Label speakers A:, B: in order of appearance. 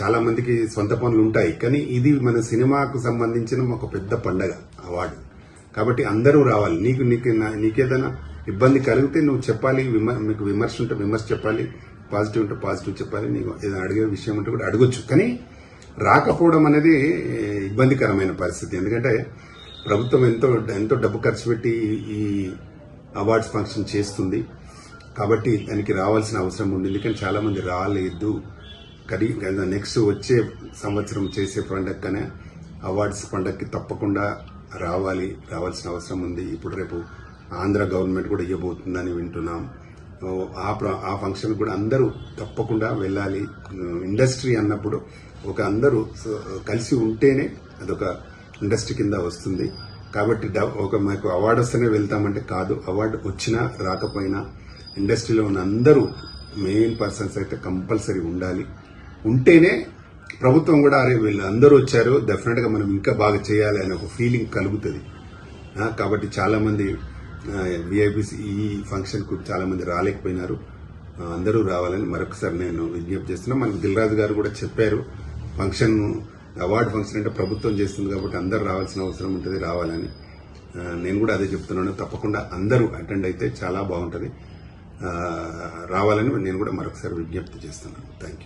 A: చాలా మందికి సొంత పనులు ఉంటాయి, కానీ ఇది మన సినిమాకు సంబంధించిన ఒక పెద్ద పండగ అవార్డు. కాబట్టి అందరూ రావాలి. నీకేదైనా ఇబ్బంది కలిగితే నువ్వు చెప్పాలి. మీకు విమర్శ ఉంటే విమర్శ చెప్పాలి, పాజిటివ్ ఉంటే పాజిటివ్ చెప్పాలి. నీకు ఏదైనా అడిగే విషయం ఉంటే కూడా అడగొచ్చు. కానీ రాకపోవడం అనేది ఇబ్బందికరమైన పరిస్థితి. ఎందుకంటే ప్రభుత్వం ఎంతో డబ్బు ఖర్చు పెట్టి ఈ అవార్డ్స్ ఫంక్షన్ చేస్తుంది. కాబట్టి దానికి రావాల్సిన అవసరం ఉండింది, కానీ చాలా మంది రాలేదు. నెక్స్ట్ వచ్చే సంవత్సరం చేసే పండగనే అవార్డ్స్ పండగకి తప్పకుండా రావాల్సిన అవసరం ఉంది. ఇప్పుడు రేపు ఆంధ్ర గవర్నమెంట్ కూడా ఇవ్వబోతుందని వింటున్నాం. ఆ ఫంక్షన్ కూడా అందరూ తప్పకుండా వెళ్ళాలి. ఇండస్ట్రీ అన్నప్పుడు అందరూ కలిసి ఉంటేనే అదొక ఇండస్ట్రీ కింద వస్తుంది. కాబట్టి మాకు అవార్డు వస్తేనే వెళ్తామంటే కాదు. అవార్డు వచ్చినా రాకపోయినా ఇండస్ట్రీలో ఉన్న అందరూ మెయిన్ పర్సన్స్ అయితే కంపల్సరీ ఉండాలి. ఉంటేనే ప్రభుత్వం కూడా అరే వీళ్ళు అందరూ వచ్చారు, డెఫినెట్ గా మనం ఇంకా బాగా చేయాలి అనే ఒక ఫీలింగ్ కలుగుతుంది. కాబట్టి చాలా మంది విఐపీస్ ఈ ఫంక్షన్ కు చాలా మంది రాలేకపోయినారు. అందరూ రావాలని మరొకసారి నేను విజ్ఞప్తి చేస్తున్నా. మనకు దిల్ రాజు గారు కూడా చెప్పారు, ఫంక్షన్ అవార్డు ఫంక్షన్ అంటే ప్రభుత్వం చేస్తుంది కాబట్టి అందరూ రావాల్సిన అవసరం ఉంటుంది, రావాలని. నేను కూడా అదే చెప్తున్నాను. తప్పకుండా అందరూ అటెండ్ అయితే చాలా బాగుంటుంది. రావాలని నేను కూడా మరొకసారి విజ్ఞప్తి చేస్తున్నాను. Thank you.